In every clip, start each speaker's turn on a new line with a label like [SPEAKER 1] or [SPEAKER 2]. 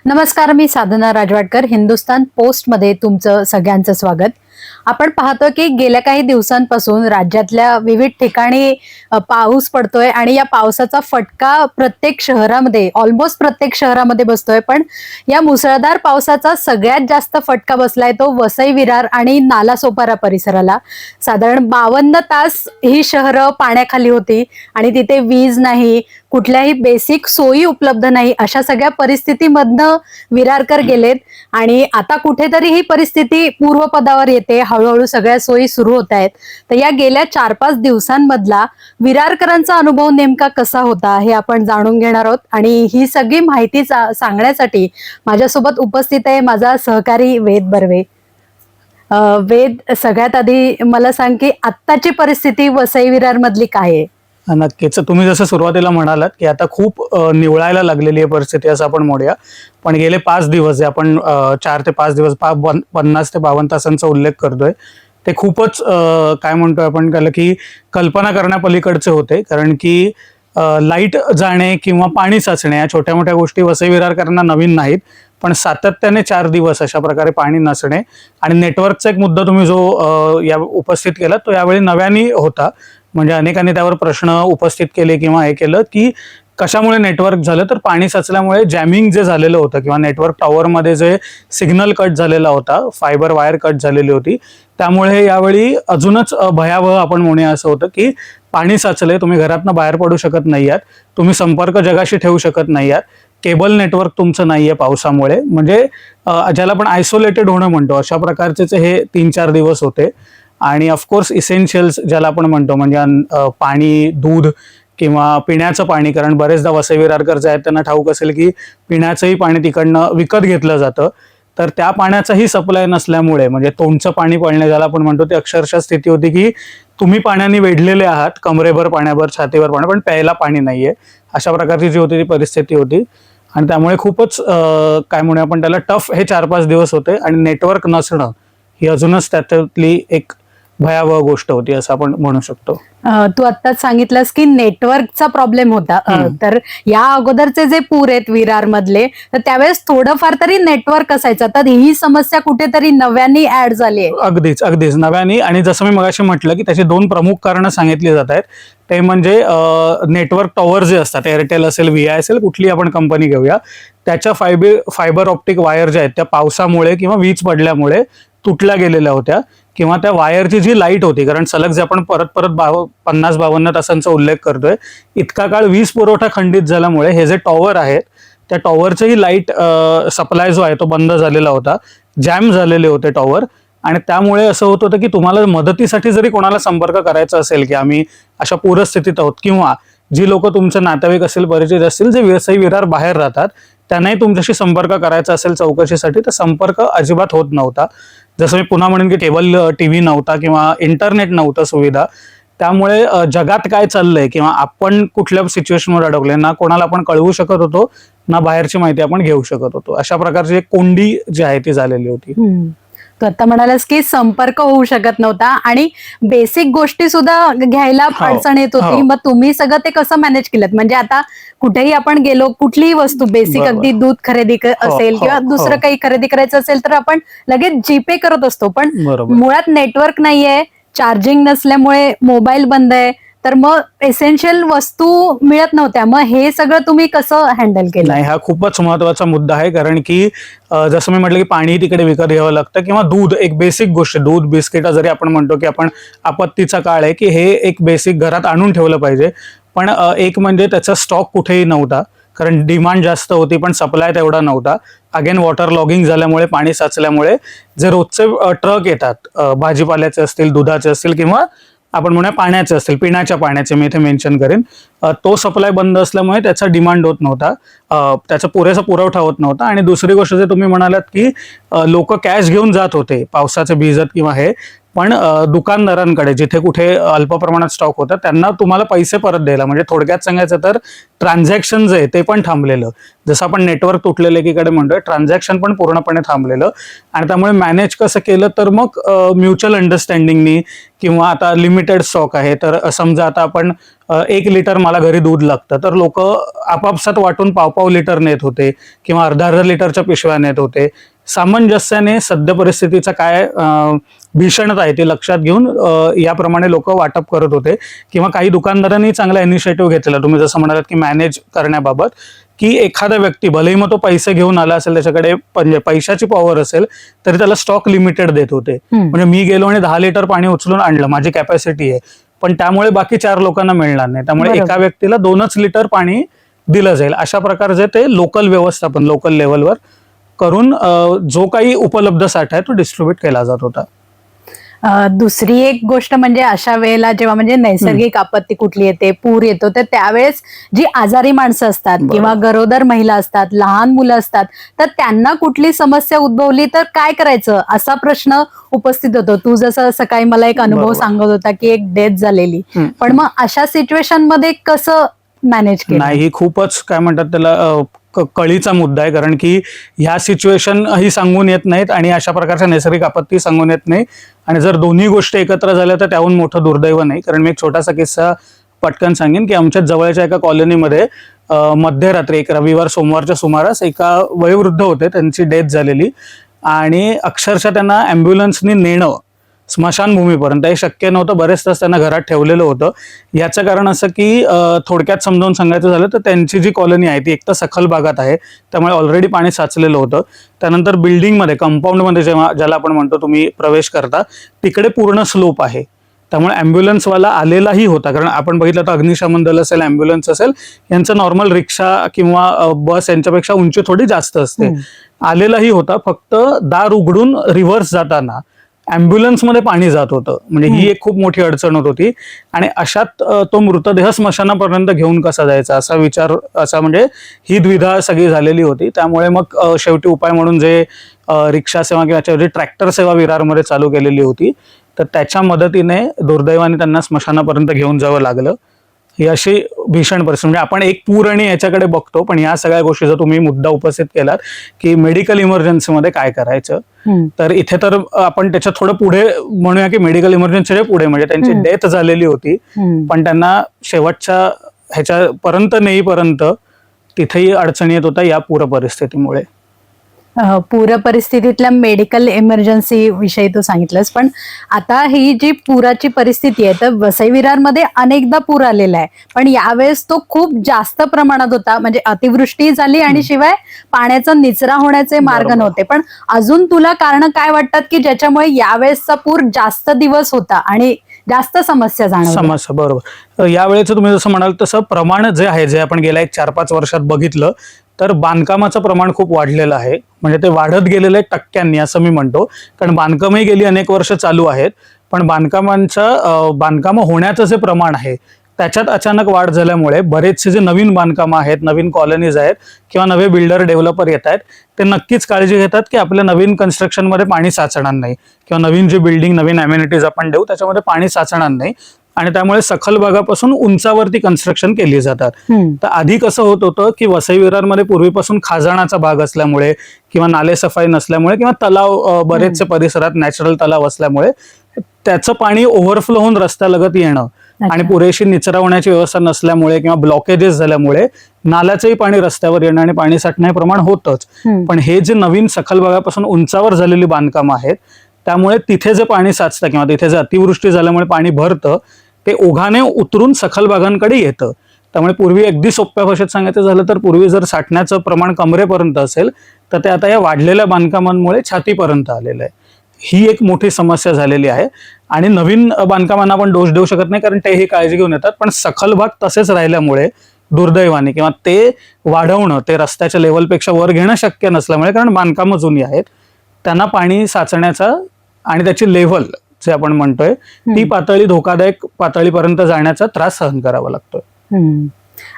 [SPEAKER 1] नमस्कार, मी साधना राजवाडकर. हिंदुस्तान पोस्टमध्ये तुमचं सगळ्यांचं स्वागत. आपण पाहतो की गेल्या काही दिवसांपासून राज्यातल्या विविध ठिकाणी पाऊस पडतोय आणि या पावसाचा फटका प्रत्येक शहरामध्ये, ऑलमोस्ट प्रत्येक शहरामध्ये बसतोय. पण या मुसळधार पावसाचा सगळ्यात जास्त फटका बसलाय तो वसई विरार आणि नालासोपारा परिसराला. साधारण 52 तास ही शहरं पाण्याखाली होती आणि तिथे वीज नाही, कुठल्याही बेसिक सोयी उपलब्ध नाही. अशा सगळ्या परिस्थितीमधनं विरारकर गेलेत आणि आता कुठेतरी ही परिस्थिती पूर्वपदावर येते. हळूहळू सगळ्या सोयी सुरू होत आहेत. तर या गेल्या 4-5 दिवसांमधला विरारकरांचा अनुभव नेमका कसा होता हे आपण जाणून घेणार आहोत. आणि ही सगळी माहिती सांगण्यासाठी माझ्यासोबत उपस्थित आहे माझा सहकारी वेद बर्वे. वेद, सगळ्यात आधी मला सांग की आत्ताची परिस्थिती वसई विरार मधली काय आहे?
[SPEAKER 2] नक्कीच. तुम्ही जसं सुरुवातीला म्हणालात की आता खूप निवळायला लागलेली आहे परिस्थिती, असं आपण म्हणूया. पण गेले 5 दिवस जे आपण 4 ते 5 दिवस 50 ते 52 तासांचा उल्लेख करतोय ते खूपच काय म्हणतोय आपण त्याला की कल्पना करण्यापलीकडचे होते. कारण की लाईट जाणे किंवा पाणी साचणे या छोट्या मोठ्या गोष्टी वसई विरारकरांना नवीन नाहीत. पण सातत्याने 4 दिवस अशा प्रकारे पाणी नसणे आणि नेटवर्कचा एक मुद्दा तुम्ही जो या उपस्थित केला तो यावेळी नव्याने होता. म्हणजे अनेकांनी त्यावर प्रश्न उपस्थित केले किंवा हे केलं की कशामुळे नेटवर्क झालं, तर पाणी साचल्यामुळे जॅमिंग जे झालेलं होतं किंवा नेटवर्क टॉवरमध्ये जे सिग्नल कट झालेला होता, फायबर वायर कट झालेली होती, त्यामुळे यावेळी अजूनच भयावह आपण म्हणूया असं होतं की पाणी साचले, तुम्ही घरातनं बाहेर पडू शकत नाही आहात, तुम्ही संपर्क जगाशी ठेवू शकत नाही आहात, केबल नेटवर्क तुमचं नाहीये पावसामुळे. म्हणजे ज्याला आपण आयसोलेटेड होणं म्हणतो अशा प्रकारचे हे 3-4 दिवस होते. आणि ऑफकोर्स इसेन्शियल्स ज्याला आपण म्हणतो म्हणजे पाणी, दूध किंवा पिण्याचं पाणी, कारण बरेचदा वसई विरारकर जे आहेत त्यांना ठाऊक असेल की पिण्याचंही पाणी तिकडनं विकत घेतलं जातं. तर त्या पाण्याचाही सप्लाय नसल्यामुळे म्हणजे तोंडचं पाणी पळणे ज्याला आपण म्हणतो ते अक्षरशः स्थिती होती की तुम्ही पाण्याने वेढलेले आहात, कमरेभर पाण्याभर, छातीभर पाणी, पण प्यायला पाणी नाहीये. अशा प्रकारची जी होती ती परिस्थिती होती. आणि त्यामुळे खूपच काय म्हणूया आपण त्याला टफ हे 4-5 दिवस होते. आणि नेटवर्क नसणं ही अजूनच त्यातली एक भयावह गोष्ट होती असं आपण म्हणू शकतो.
[SPEAKER 1] तू आत्ताच सांगितलंस की नेटवर्कचा प्रॉब्लेम होता. तर या अगोदरचे जे पूर आहेत विरार मधले, तर त्यावेळेस थोडंफार तरी नेटवर्क असायचं. तर ही समस्या कुठेतरी नव्याने ऍड झाली आहे.
[SPEAKER 2] अगदीच अगदीच नव्याने. आणि जसं मी मगाशी म्हटलं की त्याची 2 प्रमुख कारणं सांगितली जात आहेत. ते म्हणजे नेटवर्क टॉवर जे असतात, एअरटेल असेल, व्हीआय असेल, कुठली आपण कंपनी घेऊया, त्याच्या फायबर ऑप्टिक वायर ज्या आहेत त्या पावसामुळे किंवा वीज पडल्यामुळे तुटल्या गेलेल्या होत्या. किंवा त्या वायरची जी लाईट होती, कारण सलग जे आपण परत 50-52 तासांचा उल्लेख करतोय, इतका काळ वीज पुरवठा खंडित झाल्यामुळे हे जे टॉवर आहेत त्या टॉवरचेही लाईट सप्लाय जो आहे तो बंद झालेला होता, जॅम झालेले होते टॉवर. आणि त्यामुळे असं होत होतं की तुम्हाला मदतीसाठी जरी कोणाला संपर्क करायचा असेल की आम्ही अशा पूरस्थितीत आहोत, किंवा जी लोक तुमचे नातेवाईक असतील, परिचित असतील, जे वसई विरार बाहेर राहतात, त्यांनाही तुमच्याशी संपर्क करायचा असेल चौकशीसाठी, तर संपर्क अजिबात होत नव्हता. जसं मी पुन्हा म्हणेन की केबल टीव्ही नव्हता किंवा इंटरनेट नव्हतं सुविधा. त्यामुळे जगात काय चाललंय किंवा आपण कुठल्या सिच्युएशनवर अडकलोय ना कोणाला आपण कळवू शकत होतो, ना बाहेरची माहिती आपण घेऊ शकत होतो. अशा प्रकारची एक कोंडी जी आहे ती झालेली होती.
[SPEAKER 1] तू आता म्हणालास की संपर्क होऊ शकत नव्हता आणि बेसिक गोष्टी सुद्धा घ्यायला अडचण येत होती. मग तुम्ही सगळं ते कसं मॅनेज केलं? म्हणजे आता कुठेही आपण गेलो, कुठलीही वस्तू बेसिक, अगदी दूध खरेदी असेल किंवा दुसरं काही खरेदी करायचं असेल तर आपण लगेच जीपे करत असतो. पण मुळात नेटवर्क नाहीये, चार्जिंग नसल्यामुळे मोबाईल बंद आहे, तर मग एसेन्शियल वस्तू मिळत नव्हत्या. मग हे सगळं तुम्ही कसं हँडल केलं?
[SPEAKER 2] नाही, हा खूपच महत्वाचा मुद्दा आहे. कारण की जसं मी म्हटलं की पाणी तिकडे विकत घ्यावं लागतं, किंवा दूध, एक बेसिक गोष्ट, दूध, बिस्किट जरी आपण म्हणतो की आपण आपत्तीचा काळ आहे की हे एक बेसिक घरात आणून ठेवलं पाहिजे. पण एक म्हणजे त्याचा स्टॉक कुठेही नव्हता, कारण डिमांड जास्त होती पण सप्लाय तेवढा नव्हता. अगेन वॉटर लॉगिंग झाल्यामुळे, पाणी साचल्यामुळे जे रोजचे ट्रक येतात भाजीपाल्याचे असतील, दुधाचे असतील, किंवा आपण म्हणूया पाण्याचे असतील, पिण्याच्या पाण्याचे मी इथे मेन्शन करेन, तो सप्लाय बंद असल्यामुळे त्याचा डिमांड होत नव्हता, त्याचा पुरेसा पुरवठा होत नव्हता. आणि दुसरी गोष्ट जे तुम्ही म्हणालात की लोक कॅश घेऊन जात होते पावसाचे भिजत किंवा हे, पण दुकानदारांकडे जिथे कुठे अल्प प्रमाणात स्टॉक होता त्यांना तुम्हाला पैसे परत द्यायला, म्हणजे थोडक्यात सांगायचं तर ट्रान्झॅक्शन जे आहे ते पण थांबलेलं. जसं आपण नेटवर्क तुटलेलं एकीकडे म्हणतोय, ट्रान्झॅक्शन पण पूर्णपणे थांबलेलं. आणि त्यामुळे मॅनेज कसं केलं तर मग म्युच्युअल अंडरस्टँडिंगनी, किंवा आता लिमिटेड स्टॉक आहे तर समजा आता आपण 1 लिटर मला घरी दूध लागतं तर लोक आपापसात वाटून पाव लिटर नेत होते किंवा अर्धा लिटरच्या पिशव्या नेत होते. सामंजस्याने सद्य परिस्थितीचा काय भीषणता आहे ते लक्षात घेऊन याप्रमाणे लोक वाटप करत होते. किंवा काही दुकानदारांनी चांगला इनिशिएटिव्ह घेतलेला, तुम्ही जसं म्हणालात की मॅनेज करण्याबाबत, की एखादा व्यक्ती भलेही मग तो पैसे घेऊन आला असेल, त्याच्याकडे म्हणजे पैशाची पॉवर असेल तरी त्याला स्टॉक लिमिटेड देत होते. म्हणजे मी गेलो आणि 10 लिटर पाणी उचलून आणलं, माझी कॅपॅसिटी आहे, पण त्यामुळे बाकी 4 लोकांना मिळणार नाही, त्यामुळे एका व्यक्तीला 2च लिटर पाणी दिलं जाईल. अशा प्रकारचे ते लोकल व्यवस्थापन, लोकल लेवलवर करून जो काही उपलब्ध साठा आहे तो डिस्ट्रीब्यूट केला जात होता.
[SPEAKER 1] दुसरी एक गोष्ट म्हणजे अशा वेळेला जेव्हा म्हणजे नैसर्गिक आपत्ती कुठली येते, पूर येतो, तर त्यावेळेस जी आजारी माणसं असतात किंवा गरोदर महिला असतात, लहान मुलं असतात, तर त्यांना कुठली समस्या उद्भवली तर काय करायचं असा प्रश्न उपस्थित होतो. तू जसं सकाळी मला एक अनुभव सांगत होता की एक डेथ झालेली, पण मग अशा सिच्युएशन मध्ये कसं मॅनेज केलं?
[SPEAKER 2] नाही, ही खूपच काय म्हणतात त्याला कळीचा मुद्दा आहे, कारण की ह्या सिच्युएशन ही सांगून येत नाहीत आणि अशा प्रकारच्या नैसर्गिक आपत्ती सांगून येत नाही. आणि जर दोन्ही गोष्टी एकत्र झाल्या तर त्याहून मोठं दुर्दैव नाही. कारण मी एक छोटासा किस्सा पटकन सांगेन की आमच्या जवळच्या एका कॉलनीमध्ये मध्यरात्री एक रविवार सोमवारच्या सुमारास एका वयोवृद्ध होते, त्यांची डेथ झालेली आणि अक्षरशः त्यांना ॲम्ब्युलन्सनी नेणं स्मशानभूमीपर्यंत हे शक्य नव्हतं. बरेच तास त्यांना घरात ठेवलेलं होतं. याचं कारण असं की थोडक्यात समजावून सांगायचं झालं तर त्यांची जी कॉलनी आहे ती एक तर सखल भागात आहे, त्यामुळे ऑलरेडी पाणी साचलेलं होतं. त्यानंतर बिल्डिंगमध्ये, कंपाऊंडमध्ये ज्याला आपण म्हणतो तुम्ही प्रवेश करता, तिकडे पूर्ण स्लोप आहे, त्यामुळे ॲम्ब्युलन्सवाला आलेलाही होता. कारण आपण बघितलं तर अग्निशमन दल असेल, ॲम्ब्युलन्स असेल, यांचं नॉर्मल रिक्षा किंवा बस यांच्यापेक्षा उंची थोडी जास्त असते. आलेलाही होता, फक्त दार उघडून रिव्हर्स जाताना ॲम्ब्युलन्समध्ये पाणी जात होतं. म्हणजे ही एक खूप मोठी अडचण होत होती. आणि अशात तो मृतदेह स्मशानापर्यंत घेऊन कसा जायचा असा विचार, असा म्हणजे ही द्विधा सगळी झालेली होती. त्यामुळे मग शेवटी उपाय म्हणून जे रिक्षा सेवा किंवा ट्रॅक्टर सेवा विरारमध्ये चालू केलेली होती, तर त्याच्या मदतीने दुर्दैवाने त्यांना स्मशानापर्यंत घेऊन जावं लागलं. ही अशी भीषण परिस्थिती. म्हणजे आपण एक पूर आणि याच्याकडे बघतो, पण या सगळ्या गोष्टीचा तुम्ही मुद्दा उपस्थित केलात की मेडिकल इमर्जन्सीमध्ये काय करायचं, तर इथे तर आपण त्याच्या थोडं पुढे म्हणूया की मेडिकल इमर्जन्सीच्या पुढे, म्हणजे त्यांची डेथ झालेली होती, पण त्यांना शेवटच्या ह्याच्यापर्यंत नेईपर्यंत तिथेही अडचणी येत होत्या या पूर परिस्थितीमुळे.
[SPEAKER 1] पूर परिस्थितीतल्या मेडिकल इमर्जन्सी विषयी तू सांगितलंस, पण आता ही जी पुराची परिस्थिती आहे तर वसई विरारमध्ये अनेकदा पूर आलेला आहे, पण यावेळेस तो खूप जास्त प्रमाणात होता. म्हणजे अतिवृष्टी झाली आणि शिवाय पाण्याचा निचरा होण्याचे मार्ग नव्हते. पण अजून तुला कारण काय वाटतात की ज्याच्यामुळे यावेळेसचा पूर जास्त दिवस होता आणि जास्त समस्या
[SPEAKER 2] समस्या? बरोबर, यावेळेचं तुम्ही जसं म्हणाल तसं प्रमाण जे आहे, जे आपण गेल्या 4-5 वर्षात बघितलं तर बांधकामाचं प्रमाण खूप वाढलेलं आहे. म्हणजे ते वाढत गेलेलं आहे टक्क्यांनी असं मी म्हणतो, कारण बांधकामही गेली अनेक वर्ष चालू आहेत, पण बांधकामं होण्याचं जे प्रमाण आहे त्याच्यात अचानक वाढ झाल्यामुळे बरेचसे जे नवीन बांधकामं आहेत, नवीन कॉलनीज आहेत किंवा नवे बिल्डर डेव्हलपर येत आहेत, ते नक्कीच काळजी घेतात की आपल्या नवीन कन्स्ट्रक्शनमध्ये पाणी साचणार नाही किंवा नवीन जी बिल्डिंग, नवीन अम्युनिटीज आपण देऊ त्याच्यामध्ये पाणी साचणार नाही. आणि त्यामुळे सखल भागापासून उंचावरती कन्स्ट्रक्शन केली जातात. तर आधी कसं होत होतं की वसई विरारमध्ये पूर्वीपासून खाजणाचा भाग असल्यामुळे किंवा नाले सफाई नसल्यामुळे किंवा तलाव बरेचसे परिसरात नॅचरल तलाव असल्यामुळे त्याचं पाणी ओव्हरफ्लो होऊन रस्त्यालगत येणं आणि पुरेशी निचरा होण्याची व्यवस्था नसल्यामुळे किंवा ब्लॉकेजेस झाल्यामुळे नाल्याचंही पाणी रस्त्यावर येणं आणि पाणी साठण्याचे प्रमाण होतच. पण हे जे नवीन सखल भागापासून उंचावर झालेली बांधकामं आहेत त्यामुळे तिथे जे पाणी साचतं किंवा तिथे जे अतिवृष्टी झाल्यामुळे पाणी भरतं ते ओघाने उतरून सखल भागांकडे येतं. त्यामुळे पूर्वी अगदी सोप्या भाषेत सांगायचं झालं तर पूर्वी जर साठण्याचं प्रमाण कमरेपर्यंत असेल तर ते आता या वाढलेल्या बांधकामांमुळे छातीपर्यंत आलेलं आहे. ही एक मोठी समस्या झालेली आहे. आणि नवीन बांधकामांना आपण दोष देऊ शकत नाही, कारण ते ही काळजी घेऊन येतात, पण सखल भाग तसेच राहिल्यामुळे दुर्दैवाने किंवा ते वाढवणं, ते रस्त्याच्या लेवलपेक्षा वर घेणं शक्य नसल्यामुळे, कारण बांधकामं जुनी आहेत, त्यांना पाणी साचण्याचा आणि त्याची लेव्हल जे आपण म्हणतोय ती पातळी धोकादायक पातळीपर्यंत जाण्याचा त्रास सहन करावा लागतोय.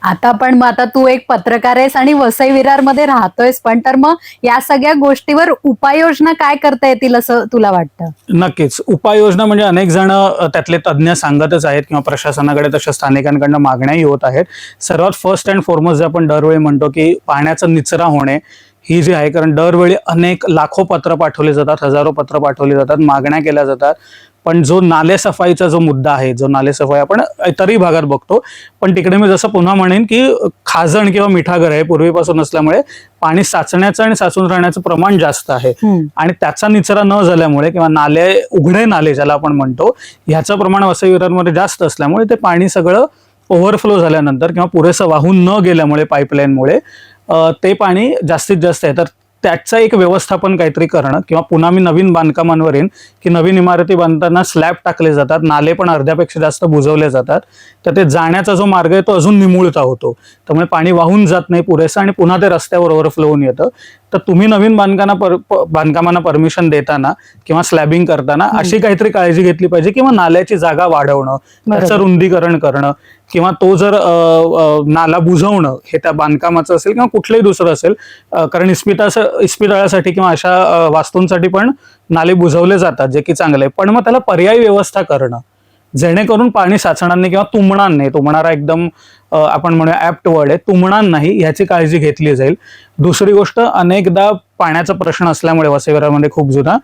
[SPEAKER 1] आता तू एक पत्रकार आहेस आणि वसई विरारमध्ये राहतोयस पण, तर मग या सगळ्या गोष्टीवर उपाययोजना काय करता येतील असं तुला वाटतं?
[SPEAKER 2] नक्कीच उपाययोजना म्हणजे अनेक जण त्यातले तज्ज्ञ सांगतच आहेत किंवा प्रशासनाकडे तशा स्थानिकांकडनं मागण्याही होत आहेत. सर्वात फर्स्ट अँड फॉरमोस्ट जे आपण दरवेळी म्हणतो की पाण्याचा निचरा होणे ही जी आहे, कारण दरवेळी अनेक लाखो पत्र पाठवले जातात, हजारो पत्र पाठवली जातात, मागण्या केल्या जातात, पण जो नालेसफाईचा जो मुद्दा आहे, जो नालेसफाई आपण इतरही भागात बघतो, पण तिकडे मी जसं पुन्हा म्हणेन की खाजण किंवा मिठागर आहे पूर्वीपासून असल्यामुळे पाणी साचण्याचं आणि साचून राहण्याचं प्रमाण जास्त आहे आणि त्याचा निचरा न झाल्यामुळे किंवा नाले, उघडे नाले ज्याला आपण म्हणतो, ह्याचं प्रमाण वसई विरारमध्ये जास्त असल्यामुळे ते पाणी सगळं ओव्हरफ्लो झाल्यानंतर किंवा पुरेसं वाहून न गेल्यामुळे पाईपलाईनमुळे ते पाणी जास्तीत जास्त आहे. तर त्याचं एक व्यवस्थापन काहीतरी करणं, किंवा पुन्हा मी नवीन बांधकामांवर येईन की नवीन इमारती बांधताना स्लॅब टाकले जातात, नाले पण अर्ध्यापेक्षा जास्त बुजवले जातात, तर ते जाण्याचा जो मार्ग आहे तो अजून निमुळता होतो, त्यामुळे पाणी वाहून जात नाही पुरेसं आणि पुन्हा ते रस्त्यावर ओव्हरफ्लो होऊन येतं. तर तुम्ही नवीन बांधकामांना परमिशन देताना किंवा स्लॅबिंग करताना अशी काहीतरी काळजी घेतली पाहिजे, किंवा नाल्याची जागा वाढवणं, त्याचं रुंदीकरण करणं, किंवा तो जर नाला बुजवणं हे त्या बांधकामाचं असेल किंवा कुठलंही दुसरं असेल, कारण इस्पितळासाठी किंवा अशा वास्तूंसाठी पण नाले बुजवले जातात, जे की चांगलं आहे, पण मग त्याला पर्यायी व्यवस्था करणं जेणेकरून पाणी साचणार नाही किंवा तुंबणार नाही. तुंबणारा एकदम आपण म्हणूया ऍप्ट वर्ड आहे, तुंबणार नाही याची काळजी घेतली जाईल. दुसरी गोष्ट, अनेकदा पाण्याचा प्रश्न असल्यामुळे वसई विरारमध्ये खूप जुना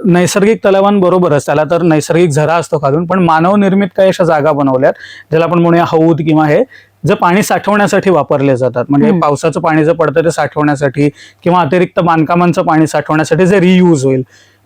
[SPEAKER 2] नैसर्गिक तलावांबरोबरच त्याला तर नैसर्गिक झरा असतो खालून, पण मानव निर्मित काही अशा जागा बनवल्यात ज्याला आपण म्हणूया हौद किंवा हे, जे पाणी साठवण्यासाठी वापरले जातात. म्हणजे पावसाचं पाणी जर पडतं ते साठवण्यासाठी किंवा अतिरिक्त बांधकामांचं पाणी साठवण्यासाठी जे रियूज होईल.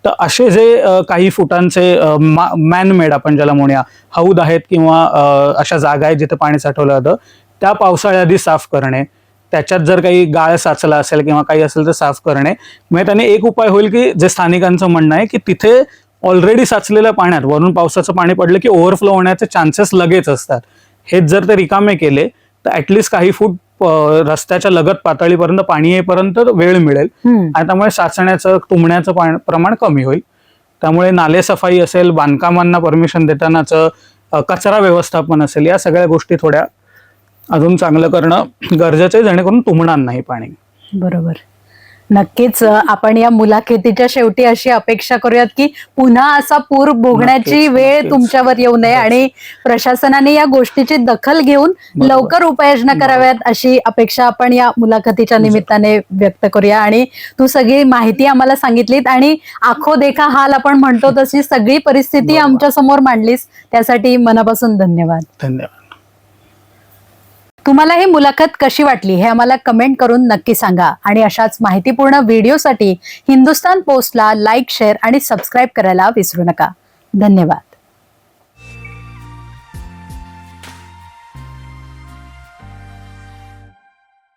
[SPEAKER 2] तर असे जे काही फुटांचे मॅनमेड आपण ज्याला म्हणूया हौद आहेत किंवा अशा जागा आहेत जिथे पाणी साठवलं जातं, त्या पावसाळ्याआधी साफ करणे, त्याच्यात जर काही गाळ साचला असेल किंवा काही असेल तर साफ करणे. म्हणजे त्याने एक उपाय होईल की जे स्थानिकांचं म्हणणं आहे की तिथे ऑलरेडी साचलेल्या पाण्यात वरून पावसाचं पाणी पडलं की ओव्हरफ्लो होण्याचे चान्सेस लगेच असतात. हेच जर ते रिकामे केले तर ऍटलिस्ट काही फूट रस्त्याच्या लगत पातळीपर्यंत पाणी येईपर्यंत वेळ मिळेल आणि त्यामुळे साचण्याचं, तुंबण्याचं प्रमाण कमी होईल. त्यामुळे नालेसफाई असेल, बांधकामांना परमिशन देतानाचं कचरा व्यवस्थापन असेल, या सगळ्या गोष्टी थोड्या अजून चांगलं करणं गरजेचं आहे, जेणेकरून तुंबणार नाही पाणी.
[SPEAKER 1] बरोबर. नक्कीच आपण या मुलाखतीच्या शेवटी अशी अपेक्षा करूयात की पुन्हा असा पूर भोगण्याची वेळ तुमच्यावर येऊ नये आणि प्रशासनाने या गोष्टीची दखल घेऊन लवकर उपाययोजना कराव्यात अशी अपेक्षा आपण या मुलाखतीच्या निमित्ताने व्यक्त करूया. आणि तू सगळी माहिती आम्हाला सांगितलीत आणि आखो देखा हाल आपण म्हणतो तशी सगळी परिस्थिती आमच्या समोर मांडलीस, त्यासाठी मनापासून धन्यवाद.
[SPEAKER 2] धन्यवाद.
[SPEAKER 1] तुम्हाला ही मुलाखत कशी वाटली हे आम्हाला कमेंट करून नक्की सांगा आणि अशाच माहितीपूर्ण व्हिडिओसाठी हिंदुस्तान पोस्टला लाईक, शेअर आणि सबस्क्राईब करायला विसरू नका. धन्यवाद.